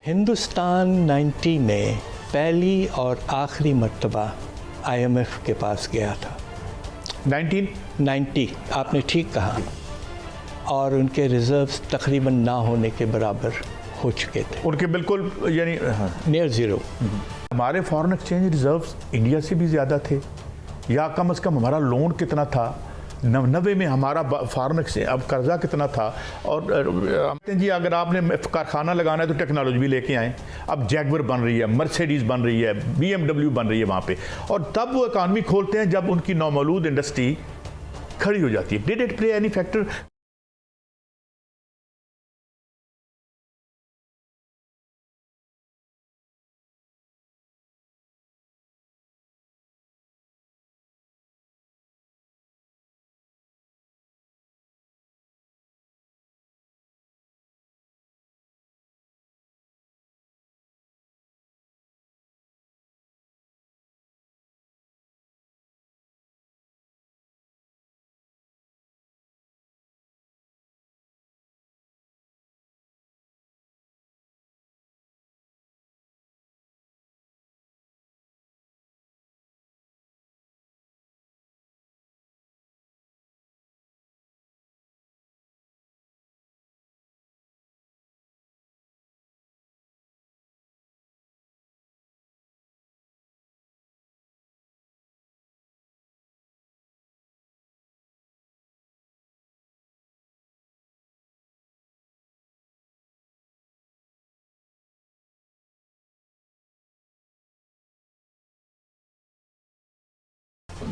हिंदुस्तान 90 में पहली और आखिरी मर्तबा IMF के पास गया था। 1990, आपने ठीक कहा। और उनके रिजर्व्स तकरीबन ना होने के बराबर हो चुके थे, उनके बिल्कुल यानी नियर ज़ीरो। हमारे फॉरेन एक्सचेंज रिजर्व्स इंडिया से भी ज़्यादा थे, या कम से कम हमारा लोन कितना था 90 में, हमारा फॉरेन एक्सचेंज अब कर्जा कितना था। और जी अगर आपने कारखाना लगाना है तो टेक्नोलॉजी भी लेके आएँ। अब जैगवर बन रही है, मर्सिडीज़ बन रही है, BMW बन रही है वहाँ पे, और तब वो इकानमी खोलते हैं जब उनकी नौमौजूद इंडस्ट्री खड़ी हो जाती है। Did it play any factor?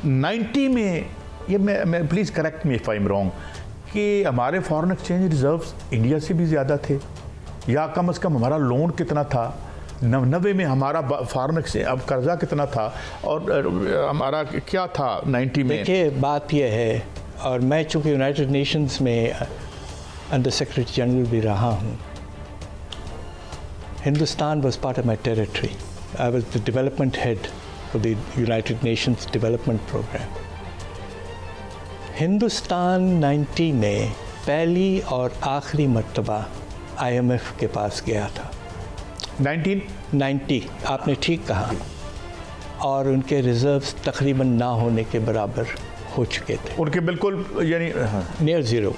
Ninety में ये मैं please correct me if I am wrong कि हमारे फॉरेन एक्सचेंज रिजर्व्स इंडिया से भी ज़्यादा थे, या कम से कम हमारा लोन कितना था 90 में, हमारा फॉरेन एक्सचेंज अब कर्जा कितना था, और हमारा क्या था 90 में। देखिए बात यह है, और मैं चूँकि यूनाइटेड नेशंस में अंडर सेक्रेटरी जनरल भी रहा हूँ, Hindustan was part of my territory. I was the development head for the United Nations Development Program. Hindustan 90 में पहली और आखिरी मर्तबा IMF के पास गया था। 1990, आपने ठीक कहा। और उनके रिजर्व्स तकरीबन ना होने के बराबर हो चुके थे, उनके बिल्कुल यानी नियर ज़ीरो।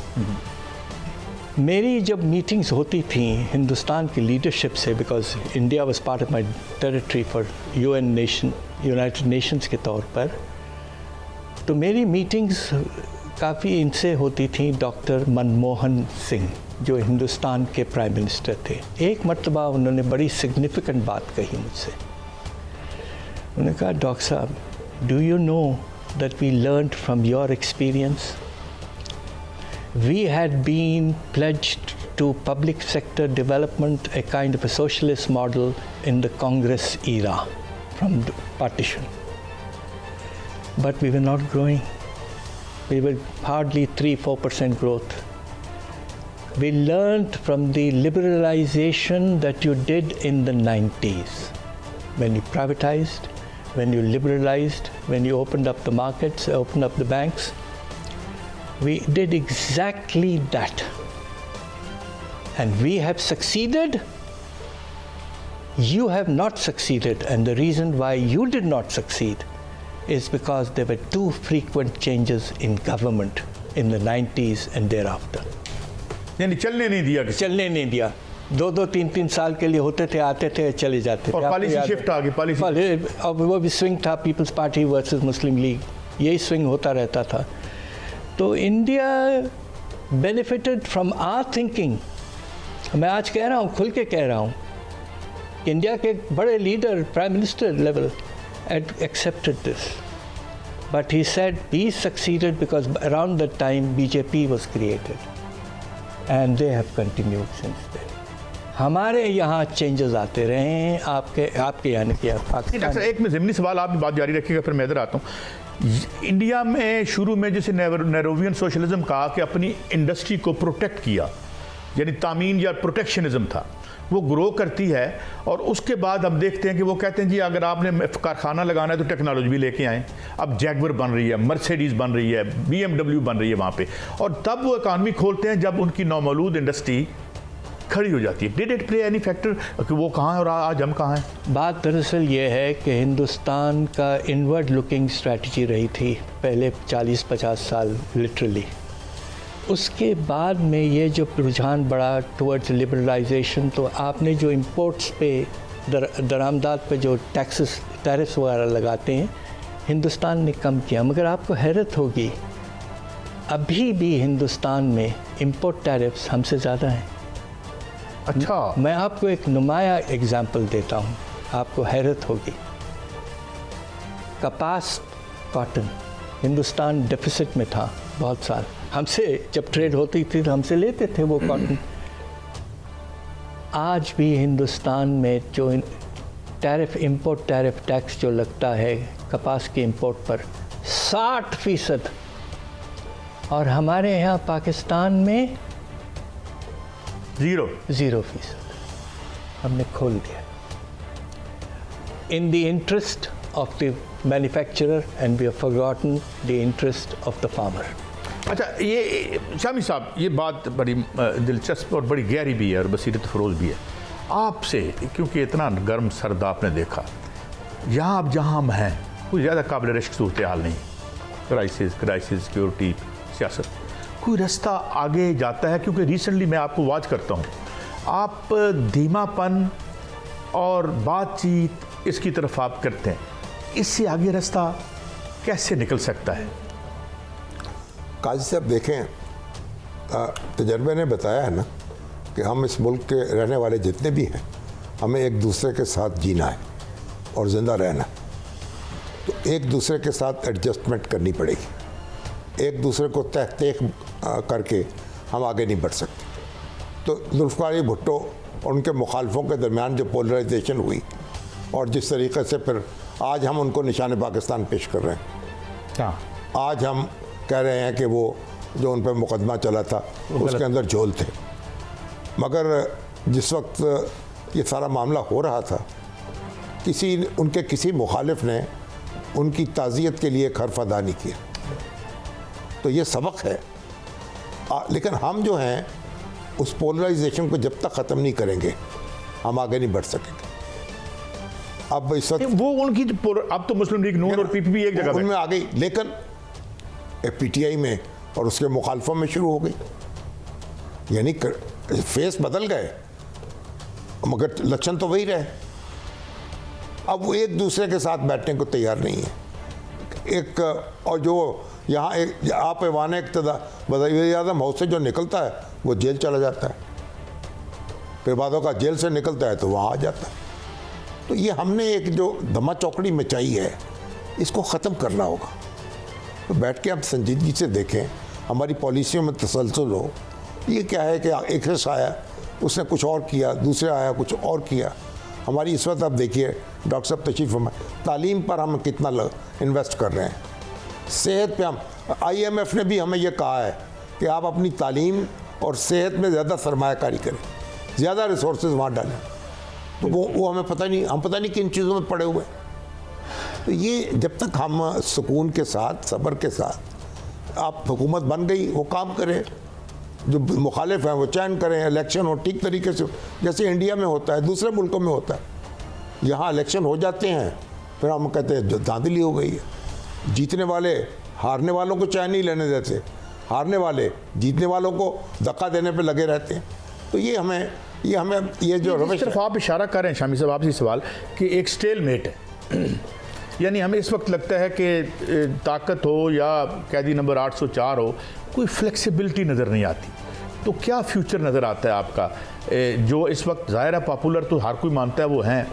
मेरी जब मीटिंग्स होती थी हिंदुस्तान की लीडरशिप से, because India was part of my territory for United Nations के तौर पर, तो मेरी मीटिंग्स काफ़ी इनसे होती थी डॉक्टर मनमोहन सिंह, जो हिंदुस्तान के प्राइम मिनिस्टर थे। एक मर्तबा उन्होंने बड़ी सिग्निफिकेंट बात कही मुझसे। उन्होंने कहा, डॉक्टर साहब, do you know that we learned from your experience? We had been pledged to public sector development, a kind of a socialist model in the Congress era from the partition. But we were not growing. We were hardly 3-4% growth. We learned from the liberalization that you did in the 90s. When you privatized, when you liberalized, when you opened up the markets, opened up the banks, we did exactly that, and we have succeeded. You have not succeeded, and the reason why you did not succeed is because there were too frequent changes in government in the 90s and thereafter. यानी चलने नहीं दिया 2-3 साल के लिए होते थे, आते थे, चले जाते थे। और पॉलिसी शिफ्ट आ गई, पॉलिसी अब वो भी स्विंग था, पीपल्स पार्टी वर्सेस मुस्लिम लीग, यही स्विंग होता रहता था। तो India benefited from our thinking. मैं आज कह रहा हूँ, खुल के कह रहा हूँ, इंडिया के बड़े leader, prime minister level accepted this, but he said we succeeded because around that time BJP was created and they have continued since then. हमारे यहाँ चेंजेस आते रहे हैं, आपके यानी कि डॉक्टर, एक में ज़मीनी सवाल, आप बात जारी रखिएगा, फिर मैं इधर आता हूँ। इंडिया में शुरू में जैसे नेरोवियन सोशलिज्म कहा कि अपनी इंडस्ट्री को प्रोटेक्ट किया, यानी तामीन या प्रोटेक्शनिज्म था, वो ग्रो करती है। और उसके बाद हम देखते हैं कि वो कहते हैं जी अगर आपने कारखाना लगाना है तो टेक्नोलॉजी भी लेके आएँ। अब जैगवर बन रही है, मर्सिडीज़ बन रही है, BMW बन रही है वहाँ पे, और तब वो इकानमी खोलते हैं जब उनकी नौमौजूद इंडस्ट्री खड़ी हो जाती है। Did it play any factor कि वो कहाँ है और आज हम कहाँ हैं? बात दरअसल ये है कि हिंदुस्तान का इनवर्ड लुकिंग स्ट्रैटेजी रही थी पहले 40-50 साल लिटरली। उसके बाद में ये जो रुझान बढ़ा टुवर्ड्स लिबरलाइजेशन, तो आपने जो इंपोर्ट्स पे दरामदात पे जो टैरिफ्स वगैरह लगाते हैं, हिंदुस्तान ने कम किया। मगर आपको हैरत होगी, अभी भी हिंदुस्तान में इंपोर्ट टैरिफ्स हमसे ज़्यादा हैं। अच्छा, मैं आपको एक नुमाया एग्जाम्पल देता हूँ, आपको हैरत होगी। कपास, कॉटन, हिंदुस्तान डेफिसिट में था बहुत साल। हमसे जब ट्रेड होती थी तो हमसे लेते थे वो कॉटन। आज भी हिंदुस्तान में जो टैरिफ, इंपोर्ट टैरिफ टैक्स जो लगता है कपास के इंपोर्ट पर 60%, और हमारे यहाँ पाकिस्तान में 0%। हमने खोल दिया in the interest of the manufacturer and we have forgotten the interest of the farmer. अच्छा, ये शामी साहब, ये बात बड़ी दिलचस्प और बड़ी गहरी भी है और बसीरत फरोज भी है आपसे, क्योंकि इतना गर्म सर्द आपने देखा। यहाँ अब जहाँ हम हैं कोई ज़्यादा काबिल रिस्क सूरत हाल नहीं, क्राइसिस, सिक्योरिटी, सियासत, कोई रास्ता आगे जाता है? क्योंकि रिसेंटली मैं आपको वाच करता हूँ, आप धीमापन और बातचीत इसकी तरफ आप करते हैं, इससे आगे रास्ता कैसे निकल सकता है? काजी साहब देखें, तजर्बे ने बताया है ना कि हम इस मुल्क के रहने वाले जितने भी हैं, हमें एक दूसरे के साथ जीना है और ज़िंदा रहना है। तो एक दूसरे के साथ एडजस्टमेंट करनी पड़ेगी, एक दूसरे को तहत करके हम आगे नहीं बढ़ सकते। तो जुल्फ़िकार अली भुट्टो और उनके मुखालफों के दरमियान जो पोलराइजेशन हुई और जिस तरीके से फिर आज हम उनको निशान पाकिस्तान पेश कर रहे हैं, आज हम कह रहे हैं कि वो जो उन पर मुकदमा चला था उसके अंदर झोल थे। मगर जिस वक्त ये सारा मामला हो रहा था, उनके किसी मुखालिफ ने उनकी ताज़ियत के लिए एक हर्फ अदा नहीं किया। तो ये सबक है। लेकिन हम जो हैं उस पोलराइजेशन को जब तक ख़त्म नहीं करेंगे हम आगे नहीं बढ़ सकेंगे। अब इस वक्त वो उनकी अब तो मुस्लिम लीग नून और पीपीपी एक जगह उनमें आ गई, लेकिन पीटीआई में और उसके मुखालफों में शुरू हो गई। यानी फेस बदल गए मगर लक्षण तो वही रहे। अब वो एक दूसरे के साथ बैठने को तैयार नहीं है। और जो यहाँ एक आप ऐवान वज़ीर-ए-आज़म हाउस से जो निकलता है वो जेल चला जाता है, फिर बादों का जेल से निकलता है तो वहाँ आ जाता है। तो ये हमने एक जो धमा चौकड़ी मचाई है इसको ख़त्म करना होगा। तो बैठ के आप संजीदगी से देखें, हमारी पॉलिसियों में तसलसल हो। ये क्या है कि एक शख्स आया उसने कुछ और किया, दूसरे आया कुछ और किया। हमारी इस वक्त आप देखिए, डॉक्टर साहब तशरीफ़ फरमाएं, तालीम पर हम कितना इन्वेस्ट कर रहे हैं, सेहत पे हम, IMF ने भी हमें ये कहा है कि आप अपनी तालीम और सेहत में ज़्यादा सरमायाकारी करें, ज़्यादा रिसोर्सेज वहाँ डालें। तो वो हमें पता नहीं, हम पता नहीं किन चीज़ों में पड़े हुए हैं। तो ये जब तक हम सुकून के साथ, सब्र के साथ, आप हुकूमत बन गई वो काम करें, जो मुखालिफ हैं वो चयन करें, इलेक्शन हो ठीक तरीके से, जैसे इंडिया में होता है, दूसरे मुल्कों में होता है। यहाँ इलेक्शन हो जाते हैं फिर हम कहते हैं धांधली हो गई है। जीतने वाले हारने वालों को चयन नहीं लेने देते, हारने वाले जीतने वालों को धक्का देने पे लगे रहते हैं। तो ये जो रवैश तरफ आप इशारा कर रहे हैं शामी साहब, आपसे सवाल कि एक स्टेलमेट है, यानी हमें इस वक्त लगता है कि ताकत हो या कैदी नंबर 804 हो, कोई फ्लेक्सिबिलिटी नज़र नहीं आती। तो क्या फ्यूचर नज़र आता है आपका, जो इस वक्त ज़ाहिर है पॉपुलर तो हर कोई मानता है वो हैं,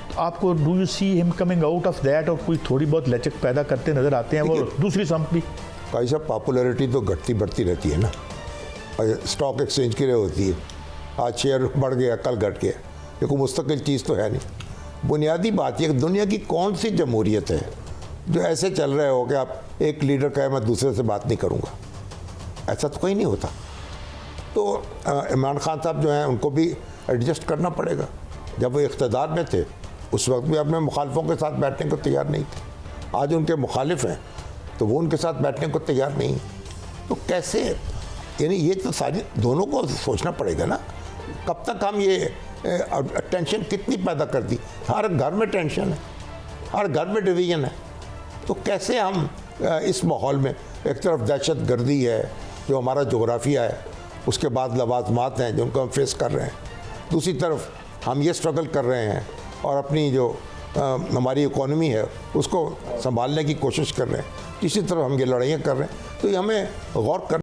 तो आपको do you see him coming out of that, और कोई थोड़ी बहुत लचक पैदा करते नज़र आते हैं वो दूसरी संप भी? भाई साहब, पॉपुलैरिटी तो घटती बढ़ती रहती है ना, और स्टॉक एक्सचेंज की होती है, आज शेयर बढ़ गया कल घट गया, ये कोई मुस्तकिल चीज़ तो है नहीं। बुनियादी बात यह कि दुनिया की कौन सी जमहूरियत है जो ऐसे चल रहे हो कि आप एक लीडर कहे मैं दूसरे से बात नहीं करूँगा, ऐसा तो कहीं नहीं होता। तो इमरान खान साहब जो हैं उनको भी एडजस्ट करना पड़ेगा। जब वो इक़्तिदार में थे उस वक्त भी अपने मुखालिफों के साथ बैठने को तैयार नहीं थे, आज उनके मुखालिफ हैं तो वो उनके साथ बैठने को तैयार नहीं। तो कैसे, यानी ये तो सारी दोनों को सोचना पड़ेगा ना। कब तक हम ये टेंशन कितनी पैदा कर दी? हर घर में टेंशन है, हर घर में डिवीजन है। तो कैसे हम इस माहौल में, एक तरफ दहशत गर्दी है जो हमारा जोग्राफिया है, उसके बाद लवाजमात हैं जिनको हम फेस कर रहे हैं, दूसरी तरफ हम ये स्ट्रगल कर रहे हैं और अपनी जो हमारी इकोनॉमी है उसको संभालने की कोशिश कर रहे हैं, तीसरी तरफ हम ये लड़ाइयाँ कर रहे हैं। तो ये हमें गौर कर